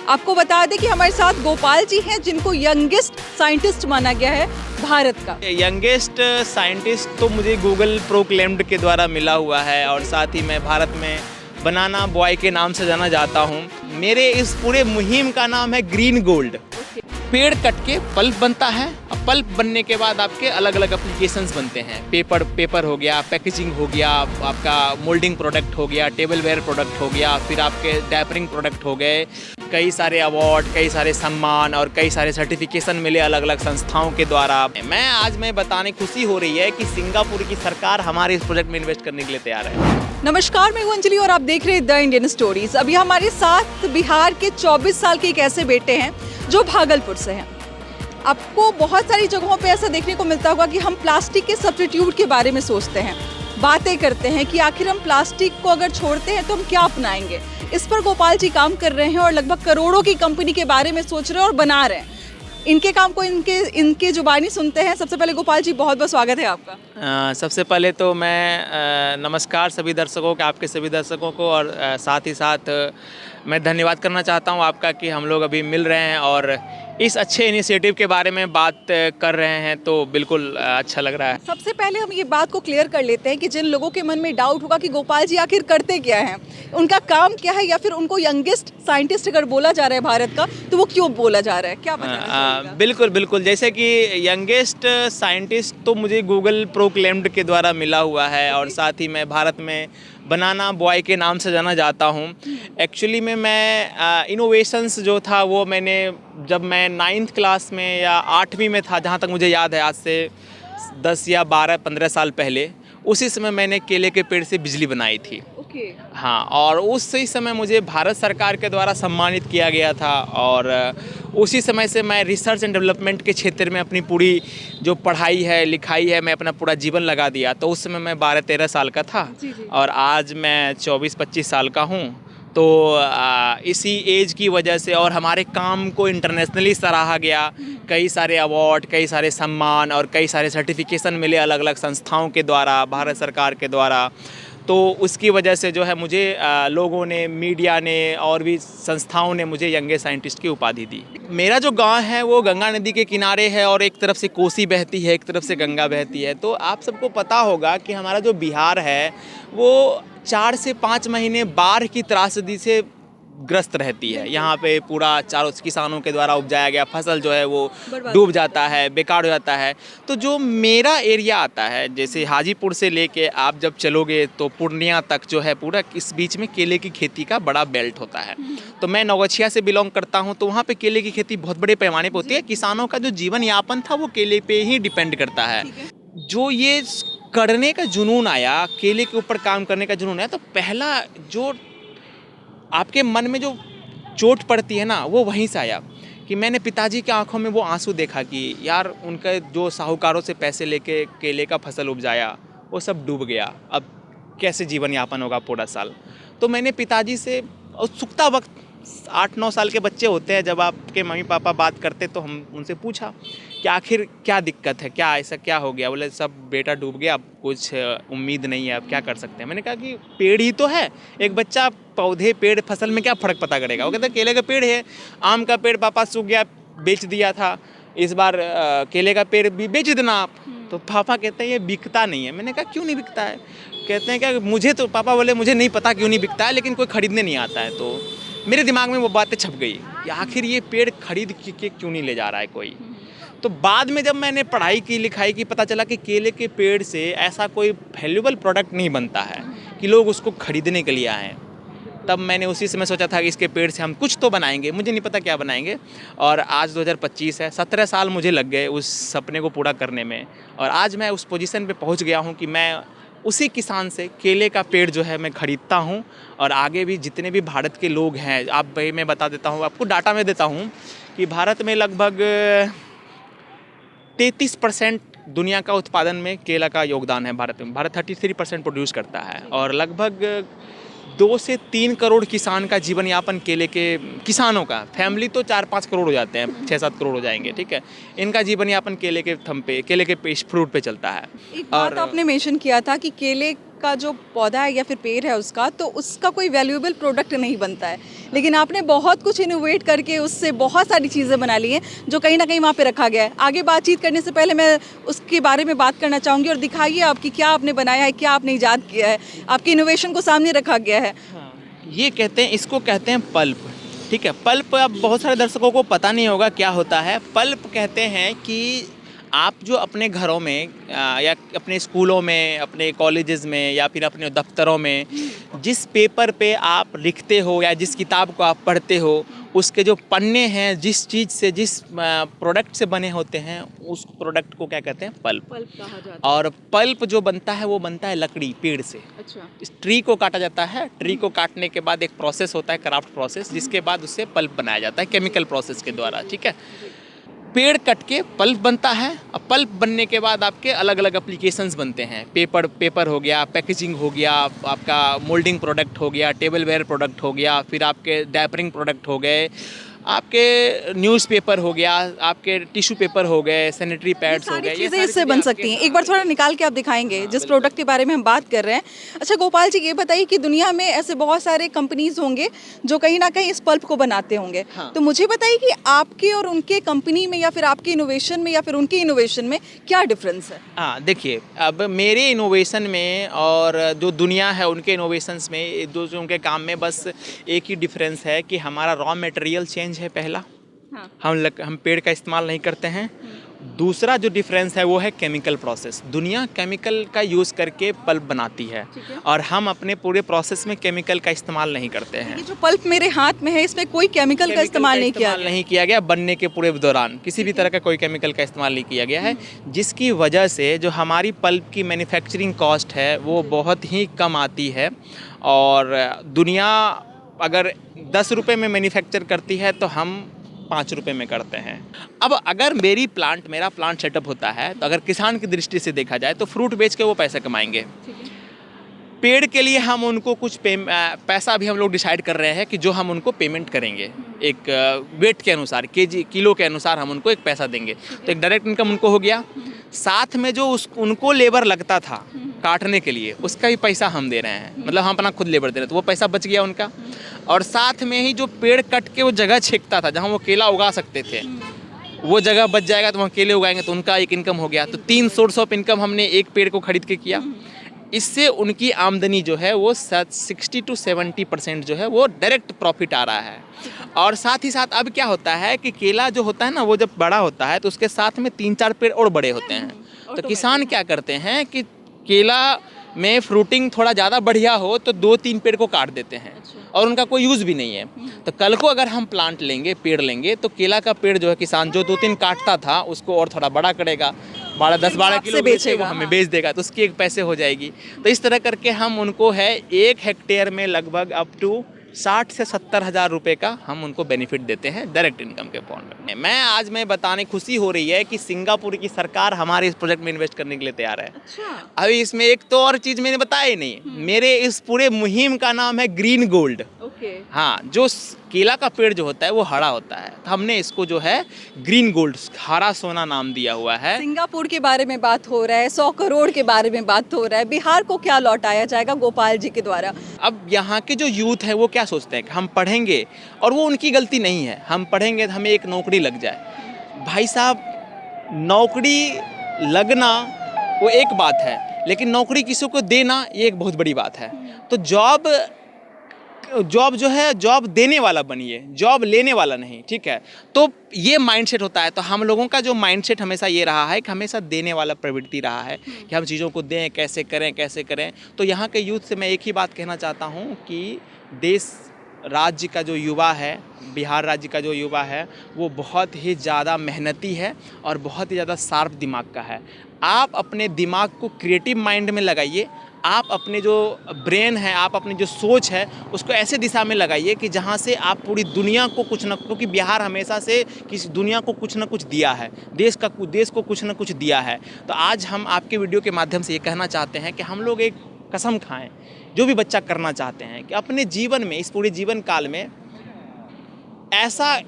आपको बता दें कि हमारे साथ गोपाल जी हैं जिनको यंगेस्ट साइंटिस्ट माना गया है भारत का। यंगेस्ट साइंटिस्ट तो मुझे गूगल प्रोक्लेम्ड के द्वारा मिला हुआ है और साथ ही मैं भारत में बनाना बॉय के नाम से जाना जाता हूँ। मेरे इस पूरे मुहिम का नाम है ग्रीन गोल्ड। पेड़ कट के पल्प बनता है और पल्प बनने के बाद आपके अलग अलग एप्लीकेशंस बनते हैं। पेपर हो गया, पैकेजिंग हो गया, आपका मोल्डिंग प्रोडक्ट हो गया, टेबल वेयर प्रोडक्ट हो गया, फिर आपके डायपरिंग प्रोडक्ट हो गए। कई सारे अवार्ड, कई सारे सम्मान और कई सारे सर्टिफिकेशन मिले अलग अलग संस्थाओं के द्वारा। आज मैं बताने खुशी हो रही है कि सिंगापुर की सरकार हमारे इस प्रोजेक्ट में इन्वेस्ट करने के लिए तैयार है। नमस्कार, मैं हूं अंजलि और आप देख रहे हैं द इंडियन स्टोरीज। अभी हमारे साथ बिहार के 24 साल के एक ऐसे बेटे हैं जो भागलपुर से हैं। आपको बहुत सारी जगहों पे ऐसा देखने को मिलता होगा कि हम प्लास्टिक के सब्स्टिट्यूट के बारे में सोचते हैं, बातें करते हैं कि आखिर हम प्लास्टिक को अगर छोड़ते हैं तो हम क्या अपनाएंगे। इस पर गोपाल जी काम कर रहे हैं और लगभग करोड़ों की कंपनी के बारे में सोच रहे हैं और बना रहे हैं। इनके काम को इनके जुबानी सुनते हैं। सबसे पहले गोपाल जी बहुत बहुत स्वागत है आपका। सबसे पहले तो मैं नमस्कार सभी दर्शकों को, आपके सभी दर्शकों को, और साथ ही साथ मैं धन्यवाद करना चाहता हूं आपका कि हम लोग अभी मिल रहे हैं और इस अच्छे इनिशिएटिव के बारे में बात कर रहे हैं, तो बिल्कुल अच्छा लग रहा है। सबसे पहले हम ये बात को क्लियर कर लेते हैं कि जिन लोगों के मन में डाउट होगा कि गोपाल जी आखिर करते क्या हैं, उनका काम क्या है, या फिर उनको यंगेस्ट साइंटिस्ट अगर बोला जा रहा है भारत का तो वो क्यों बोला जा रहा है, क्या बताना? बिल्कुल जैसे कि यंगेस्ट साइंटिस्ट तो मुझे गूगल प्रोक्लेम्ड के द्वारा मिला हुआ है और साथ ही मैं भारत में बनाना बॉय के नाम से जाना जाता हूँ। एक्चुअली में मैं इनोवेशंस जो था वो मैंने जब मैं 9th क्लास में या 8वीं में था, जहाँ तक मुझे याद है, आज से 10 या 12-15 साल पहले, उसी समय मैंने केले के पेड़ से बिजली बनाई थी। हाँ, और उसी समय मुझे भारत सरकार के द्वारा सम्मानित किया गया था और उसी समय से मैं रिसर्च एंड डेवलपमेंट के क्षेत्र में अपनी पूरी जो पढ़ाई है, लिखाई है, मैं अपना पूरा जीवन लगा दिया। तो उस समय मैं 12-13 साल का था और आज मैं 24-25 साल का हूँ। तो इसी एज की वजह से और हमारे काम को इंटरनेशनली सराहा गया। कई सारे अवार्ड, कई सारे सम्मान और कई सारे सर्टिफिकेशन मिले अलग अलग संस्थाओं के द्वारा, भारत सरकार के द्वारा। तो उसकी वजह से जो है मुझे लोगों ने, मीडिया ने और भी संस्थाओं ने मुझे यंगेस्ट साइंटिस्ट की उपाधि दी। मेरा जो गांव है वो गंगा नदी के किनारे है और एक तरफ से कोसी बहती है, एक तरफ से गंगा बहती है। तो आप सबको पता होगा कि हमारा जो बिहार है वो 4 से 5 महीने बाढ़ की त्रासदी से ग्रस्त रहती है। यहाँ पे पूरा चारों किसानों के द्वारा उपजाया गया फसल जो है वो डूब जाता है, बेकार हो जाता है। तो जो मेरा एरिया आता है, जैसे हाजीपुर से लेके आप जब चलोगे तो पूर्णिया तक जो है, पूरा इस बीच में केले की खेती का बड़ा बेल्ट होता है। तो मैं नौगछिया से बिलोंग करता हूँ, तो वहाँ पे केले की खेती बहुत बड़े पैमाने पर होती है। किसानों का जो जीवन यापन था वो केले पे ही डिपेंड करता है। जो ये करने का जुनून आया, केले के ऊपर काम करने का जुनून आया, तो पहला जो आपके मन में जो चोट पड़ती है ना, वो वहीं से आया कि मैंने पिताजी के आंखों में वो आंसू देखा कि यार उनका जो साहूकारों से पैसे लेके केले का फसल उपजाया वो सब डूब गया। अब कैसे जीवन यापन होगा पूरा साल। तो मैंने पिताजी से उत्सुकता वक्त, 8-9 साल के बच्चे होते हैं जब आपके मम्मी पापा बात करते, तो हम उनसे पूछा कि आखिर क्या दिक्कत है, क्या ऐसा क्या हो गया। बोले सब बेटा डूब गया, अब कुछ उम्मीद नहीं है, अब क्या कर सकते हैं। मैंने कहा कि पेड़ ही तो है, एक बच्चा पौधे, पेड़, फसल में क्या फ़र्क पता करेगा। वो कहते केले का पेड़ है, आम का पेड़ पापा सूख गया, बेच दिया था, इस बार केले का पेड़ भी बेच देना आप। तो पापा कहते हैं ये बिकता नहीं है। मैंने कहा क्यों नहीं बिकता है। कहते हैं क्या, मुझे तो, पापा बोले मुझे नहीं पता क्यों नहीं बिकता है, लेकिन कोई ख़रीदने नहीं आता है। तो मेरे दिमाग में वो बातें छप गई कि आखिर ये पेड़ खरीद के क्यों नहीं ले जा रहा है कोई। तो बाद में जब मैंने पढ़ाई की, लिखाई की, पता चला कि केले के पेड़ से ऐसा कोई वैल्यूएबल प्रोडक्ट नहीं बनता है कि लोग उसको खरीदने के लिए आएँ। तब मैंने उसी समय सोचा था कि इसके पेड़ से हम कुछ तो बनाएंगे, मुझे नहीं पता क्या बनाएंगे। और आज 2025 है, 17 साल मुझे लग गए उस सपने को पूरा करने में। और आज मैं उस पोजीशन पे पहुंच गया हूं कि मैं उसी किसान से केले का पेड़ जो है मैं ख़रीदता हूं। और आगे भी जितने भी भारत के लोग हैं, आप भाई मैं बता देता हूँ, आपको डाटा में देता हूँ कि भारत में लगभग 33% दुनिया का उत्पादन में केला का योगदान है। भारत 33% प्रोड्यूस करता है और लगभग 2 से 3 करोड़ किसान का जीवन यापन केले के, किसानों का, फैमिली तो 4-5 करोड़ हो जाते हैं, 6-7 करोड़ हो जाएंगे, ठीक है। इनका जीवन यापन केले के थम पे, केले के फ्रूट पे चलता है। एक बात आपने मेंशन किया था कि केले का जो पौधा है या फिर पेड़ है उसका, तो उसका कोई वैल्यूएबल प्रोडक्ट नहीं बनता है, लेकिन आपने बहुत कुछ इनोवेट करके उससे बहुत सारी चीज़ें बना ली हैं जो कहीं ना कहीं वहाँ पे रखा गया है। आगे बातचीत करने से पहले मैं उसके बारे में बात करना चाहूँगी, और दिखाइए आपकी क्या आपने बनाया है, क्या आपने ईजाद किया है, आपकी इनोवेशन को सामने रखा गया है। हाँ, ये कहते हैं, इसको कहते हैं पल्प। ठीक है, पल्प अब बहुत सारे दर्शकों को पता नहीं होगा क्या होता है। पल्प कहते हैं कि आप जो अपने घरों में या अपने स्कूलों में, अपने कॉलेजेस में या फिर अपने दफ्तरों में जिस पेपर पे आप लिखते हो या जिस किताब को आप पढ़ते हो, उसके जो पन्ने हैं, जिस चीज़ से, जिस प्रोडक्ट से बने होते हैं, उस प्रोडक्ट को क्या कहते हैं? पल्प। पल्प कहा जाता है। और पल्प जो बनता है वो बनता है लकड़ी, पेड़ से। अच्छा। इस ट्री को काटा जाता है, ट्री को काटने के बाद एक प्रोसेस होता है, क्राफ्ट प्रोसेस, जिसके बाद उससे पल्प बनाया जाता है केमिकल प्रोसेस के द्वारा। ठीक है, पेड़ कट के पल्प बनता है। अब पल्प बनने के बाद आपके अलग अलग एप्लीकेशंस बनते हैं। पेपर हो गया, पैकेजिंग हो गया, आपका मोल्डिंग प्रोडक्ट हो गया, टेबल वेयर प्रोडक्ट हो गया, फिर आपके डायपरिंग प्रोडक्ट हो गए, आपके न्यूज़पेपर हो गया, आपके टिश्यू पेपर हो गए, सैनिटरी पैड्स हो गए। ये चीज़ें सारी इससे चीज़ें बन आपके- सकती हैं। एक बार थोड़ा निकाल के आप दिखाएंगे जिस प्रोडक्ट के बारे में हम बात कर रहे हैं। अच्छा गोपाल जी, ये बताइए कि दुनिया में ऐसे बहुत सारे कंपनीज होंगे जो कहीं ना कहीं इस पल्प को बनाते होंगे। हाँ। तो मुझे बताइए कि आपके और उनके कंपनी में या फिर आपके इनोवेशन में या फिर उनके इनोवेशन में क्या डिफरेंस है? हाँ, देखिए, अब मेरे इनोवेशन में और जो दुनिया है उनके इनोवेशंस में, दो जो उनके काम में बस एक ही डिफरेंस है कि हमारा रॉ मटेरियल चेंज है। पहला, हाँ। हम पेड़ का इस्तेमाल नहीं करते हैं। दूसरा जो डिफरेंस है वो है केमिकल प्रोसेस। दुनिया केमिकल का यूज़ करके पल्प बनाती है ठीक है। और हम अपने पूरे प्रोसेस में केमिकल का इस्तेमाल नहीं करते हैं। ये जो पल्प मेरे हाथ में है, इसमें कोई केमिकल का इस्तेमाल नहीं किया गया। नहीं किया गया। बनने के पूरे दौरान किसी भी तरह का कोई केमिकल का इस्तेमाल नहीं किया गया है, जिसकी वजह से जो हमारी पल्प की मैन्युफैक्चरिंग कॉस्ट है वो बहुत ही कम आती है। और दुनिया अगर 10 रुपये में मैन्युफैक्चर करती है तो हम 5 रुपये में करते हैं। अब अगर मेरा प्लांट सेटअप होता है, तो अगर किसान की दृष्टि से देखा जाए तो फ्रूट बेच के वो पैसे कमाएंगे। पेड़ के लिए हम उनको कुछ पैसा भी हम लोग डिसाइड कर रहे हैं कि जो हम उनको पेमेंट करेंगे, एक वेट के अनुसार, किलो के अनुसार हम उनको एक पैसा देंगे। तो एक डायरेक्ट इनकम उनको हो गया। साथ में जो उनको लेबर लगता था काटने के लिए, उसका भी पैसा हम दे रहे हैं, मतलब हम अपना खुद लेबर दे रहे हैं, तो वो पैसा बच गया उनका। और साथ में ही जो पेड़ कट के वो जगह छेकता था जहाँ वो केला उगा सकते थे, वो जगह बच जाएगा तो वहाँ केले उगाएंगे, तो उनका एक इनकम हो गया। तो 3 सोर्स ऑफ इनकम हमने एक पेड़ को खरीद के किया। इससे उनकी आमदनी जो है वो 60 to 70% जो है वो डायरेक्ट प्रॉफिट आ रहा है। और साथ ही साथ अब क्या होता है कि केला जो होता है ना, वो जब बड़ा होता है तो उसके साथ में 3-4 पेड़ और बड़े होते हैं। तो किसान क्या करते हैं कि केला में फ्रूटिंग थोड़ा ज़्यादा बढ़िया हो तो 2-3 पेड़ को काट देते हैं और उनका कोई यूज़ भी नहीं है। तो कल को अगर हम प्लांट लेंगे, पेड़ लेंगे, तो केला का पेड़ जो है किसान जो 2-3 काटता था उसको और थोड़ा बड़ा करेगा, 10-12 किलो बेचेगा, वो हमें बेच देगा, तो उसकी एक पैसे हो जाएगी। तो इस तरह करके हम उनको है 1 हेक्टेयर में लगभग अप टू 60 से 70 हज़ार रुपये का हम उनको बेनिफिट देते हैं डायरेक्ट इनकम के फॉर्म में। आज मैं बताने खुशी हो रही है कि सिंगापुर की सरकार हमारे इस प्रोजेक्ट में इन्वेस्ट करने के लिए तैयार है। अच्छा। अभी इसमें एक तो और चीज़ मैंने बताया ही नहीं, मेरे इस पूरे मुहिम का नाम है ग्रीन गोल्ड। ओके। हाँ, जो केला का पेड़ जो होता है वो हरा होता है, तो हमने इसको जो है ग्रीन गोल्ड, हरा सोना नाम दिया हुआ है। सिंगापुर के बारे में बात हो रहा है, 100 करोड़ के बारे में बात हो रहा है, बिहार को क्या लौटाया जाएगा गोपाल जी के द्वारा? अब यहाँ के जो यूथ है वो क्या सोचते हैं कि हम पढ़ेंगे, और वो उनकी गलती नहीं है, हम पढ़ेंगे तो हमें एक नौकरी लग जाए। भाई साहब, नौकरी लगना वो एक बात है, लेकिन नौकरी किसी को देना ये एक बहुत बड़ी बात है। तो जॉब जो है, जॉब देने वाला बनिए, जॉब लेने वाला नहीं। ठीक है, तो ये माइंडसेट होता है। तो हम लोगों का जो माइंडसेट हमेशा ये रहा है कि हमेशा देने वाला प्रवृत्ति रहा है कि हम चीज़ों को दें, कैसे करें। तो यहाँ के यूथ से मैं एक ही बात कहना चाहता हूँ कि देश राज्य का जो युवा है, बिहार राज्य का जो युवा है, वो बहुत ही ज़्यादा मेहनती है और बहुत ही ज़्यादा शार्प दिमाग का है। आप अपने दिमाग को क्रिएटिव माइंड में लगाइए, आप अपने जो ब्रेन है, आप अपनी जो सोच है, उसको ऐसे दिशा में लगाइए कि जहाँ से आप पूरी दुनिया को कुछ न, क्योंकि बिहार हमेशा से किसी दुनिया को कुछ न कुछ दिया है, देश को कुछ न कुछ दिया है। तो आज हम आपके वीडियो के माध्यम से ये कहना चाहते हैं कि हम लोग एक कसम खाएं, जो भी बच्चा करना चाहते हैं कि अपने जीवन में, इस पूरे जीवन काल में ऐसा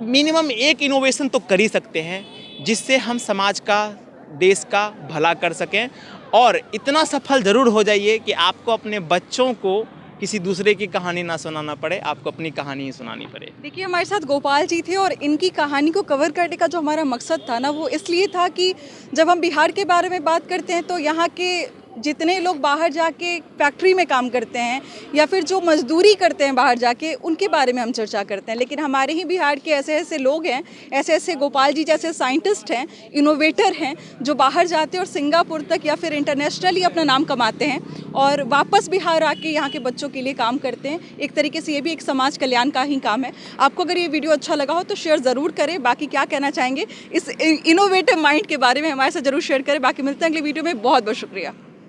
मिनिमम एक इनोवेशन तो कर ही सकते हैं जिससे हम समाज का, देश का भला कर सकें और इतना सफल ज़रूर हो जाइए कि आपको अपने बच्चों को किसी दूसरे की कहानी ना सुनाना पड़े, आपको अपनी कहानी ही सुनानी पड़े। देखिए हमारे साथ गोपाल जी थे और इनकी कहानी को कवर करने का जो हमारा मकसद था ना, वो इसलिए था कि जब हम बिहार के बारे में बात करते हैं तो यहाँ के जितने लोग बाहर जाके फैक्ट्री में काम करते हैं या फिर जो मजदूरी करते हैं बाहर जाके, उनके बारे में हम चर्चा करते हैं। लेकिन हमारे ही बिहार के ऐसे ऐसे लोग हैं, ऐसे ऐसे गोपाल जी जैसे साइंटिस्ट हैं, इनोवेटर हैं, जो बाहर जाते हैं और सिंगापुर तक या फिर इंटरनेशनली अपना नाम कमाते हैं और वापस बिहार आके यहाँ के बच्चों के लिए काम करते हैं। एक तरीके से ये भी एक समाज कल्याण का ही काम है। आपको अगर ये वीडियो अच्छा लगा हो तो शेयर ज़रूर करें। बाकी क्या कहना चाहेंगे इस इनोवेटिव माइंड के बारे में हमारे साथ ज़रूर शेयर करें। बाकी मिलते हैं अगले वीडियो में। बहुत बहुत शुक्रिया।